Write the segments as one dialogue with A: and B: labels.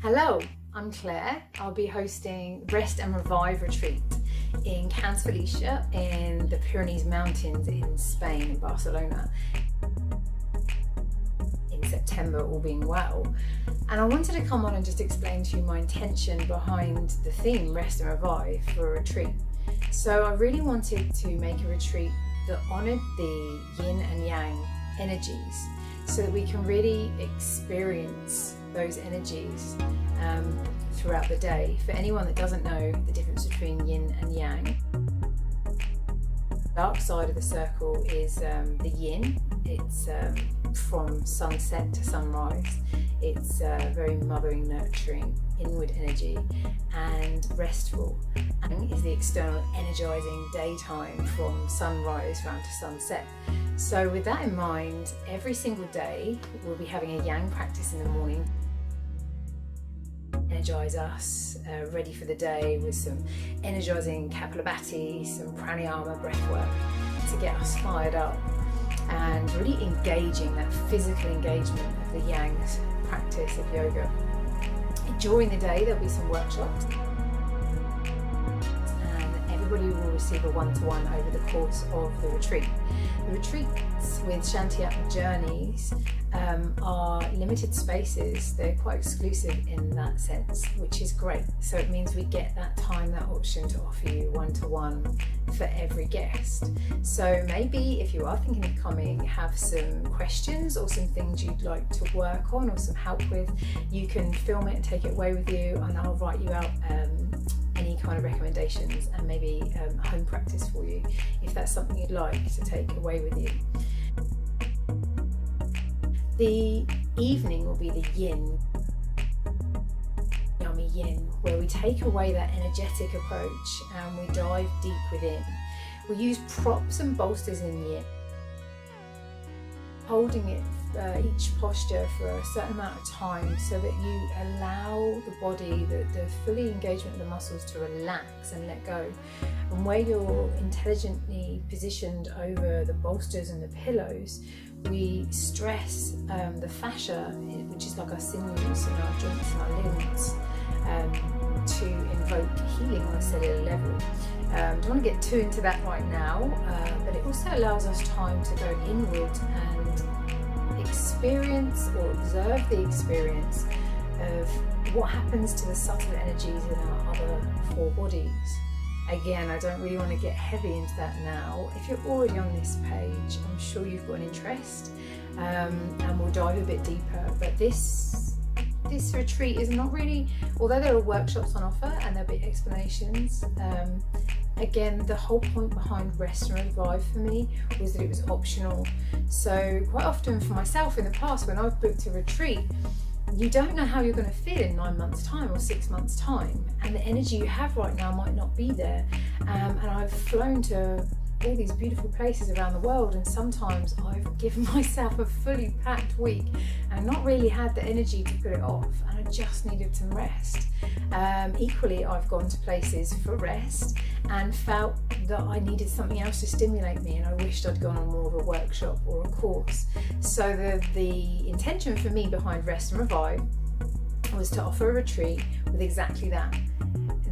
A: Hello, I'm Claire. I'll be hosting Rest and Revive Retreat in Felicia in the Pyrenees Mountains in Spain, in Barcelona, in September, all being well. And I wanted to come on and just explain to you my intention behind the theme Rest and Revive for a retreat. So I really wanted to make a retreat that honoured the yin and yang energies so that we can really experience those energies throughout the day. For anyone that doesn't know the difference between yin and yang, the dark side of the circle is the yin. It's from sunset to sunrise. It's very mothering, nurturing, inward energy and restful. And is the external energizing daytime from sunrise round to sunset. So with that in mind, every single day we'll be having a yang practice in the morning. Energize us, ready for the day with some energizing Kapalabhati, some pranayama breath work to get us fired up and really engaging that physical engagement of the yang practice of yoga. During the day there'll be some workshops and everybody will receive a one-to-one over the course of the retreat. The retreats with Shanti Atma journeys are limited spaces. They're quite exclusive in that sense, which is great. So it means we get that time, that option to offer you one-to-one for every guest. So maybe if you are thinking of coming, have some questions or some things you'd like to work on or some help with, you can film it and take it away with you, and I'll write you out any kind of recommendations and maybe a home practice for you if that's something you'd like to take away with you. The evening will be the yin, yummy yin, where we take away that energetic approach and we dive deep within. We use props and bolsters in yin, holding it each posture for a certain amount of time so that you allow the body, the fully engagement of the muscles to relax and let go. And where you're intelligently positioned over the bolsters and the pillows, we stress the fascia, which is like our sinews and our joints and our limbs, to invoke healing on a cellular level. Don't want to get too into that right now, but it also allows us time to go inward and experience or observe the experience of what happens to the subtle energies in our other four bodies. Again, I don't really want to get heavy into that now. If you're already on this page, I'm sure you've got an interest, and we'll dive a bit deeper. But this retreat is not really, although there are workshops on offer and there'll be explanations, again, the whole point behind Rest and Revive for me was that it was optional. So quite often for myself in the past, when I've booked a retreat, you don't know how you're going to feel in 9 months' time or 6 months' time, and the energy you have right now might not be there. And I've flown to all these beautiful places around the world, and sometimes I've given myself a fully packed week and not really had the energy to put it off, and I just needed some rest. Equally, I've gone to places for rest and felt that I needed something else to stimulate me, and I wished I'd gone on more of a workshop or a course. So the intention for me behind Rest and Revive was to offer a retreat with exactly that.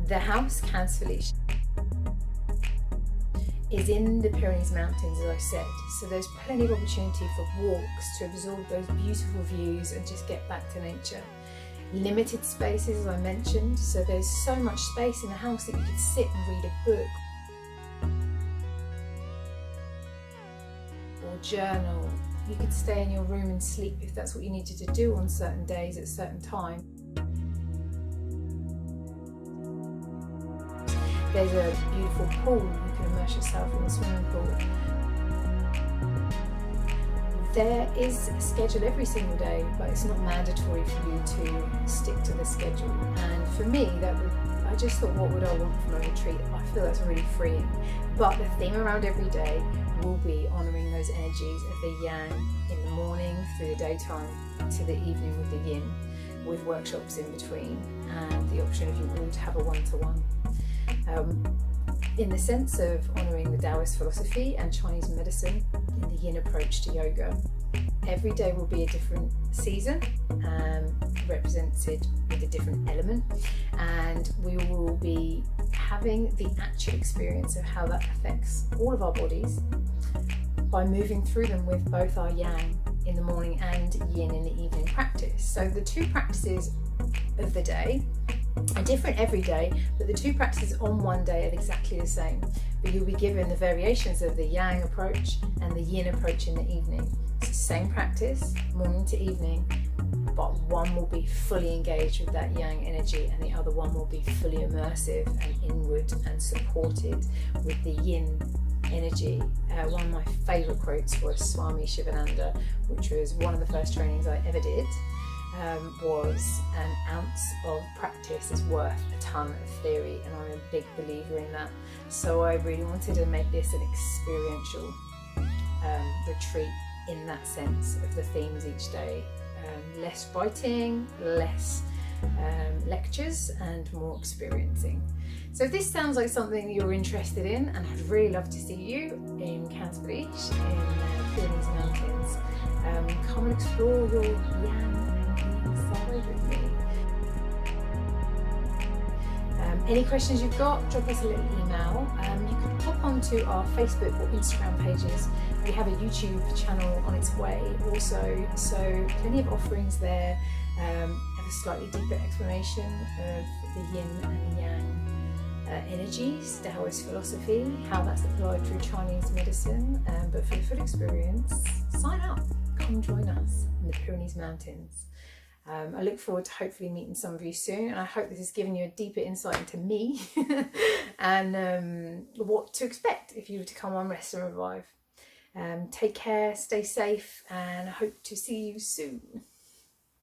A: The house, Felicia, is in the Pyrenees Mountains, as I said, so there's plenty of opportunity for walks to absorb those beautiful views and just get back to nature. Limited spaces, as I mentioned, so there's so much space in the house that you could sit and read a book or journal. You could stay in your room and sleep if that's what you needed to do on certain days at certain times. There's a beautiful pool, you can immerse yourself in the swimming pool. There is a schedule every single day, but it's not mandatory for you to stick to the schedule. And for me, I just thought, what would I want from a retreat? I feel that's really freeing. But the theme around every day will be honouring those energies of the yang in the morning, through the daytime, to the evening with the yin, with workshops in between, and the option of you all to have a one-to-one. In the sense of honouring the Taoist philosophy and Chinese medicine in the yin approach to yoga. every day will be a different season, represented with a different element, and we will be having the actual experience of how that affects all of our bodies by moving through them with both our yang in the morning and yin in the evening practice. So the two practices of the day are different every day, but the two practices on one day are exactly the same. But you'll be given the variations of the yang approach and the yin approach in the evening. It's the same practice, morning to evening, but one will be fully engaged with that yang energy and the other one will be fully immersive and inward and supported with the yin energy. One of my favourite quotes was Swami Shivananda, which was one of the first trainings I ever did, was an ounce of practice is worth a ton of theory, and I'm a big believer in that. So I really wanted to make this an experiential retreat in that sense of the themes each day. Less writing, less lectures, and more experiencing. So if this sounds like something you're interested in, and I'd really love to see you in Canterbury Beach in the Pyrenees Mountains, come and explore your yang and yin side with me. Any questions you've got, drop us a little email. You can pop onto our Facebook or Instagram pages. We have a YouTube channel on its way also, so plenty of offerings there. Have a slightly deeper explanation of the yin and yang energies, Taoist philosophy, how that's applied through Chinese medicine. But for the full experience, sign up, come join us in the Pyrenees Mountains. I look forward to hopefully meeting some of you soon, and I hope this has given you a deeper insight into me and what to expect if you were to come on Rest and Revive. Take care, stay safe, and I hope to see you soon.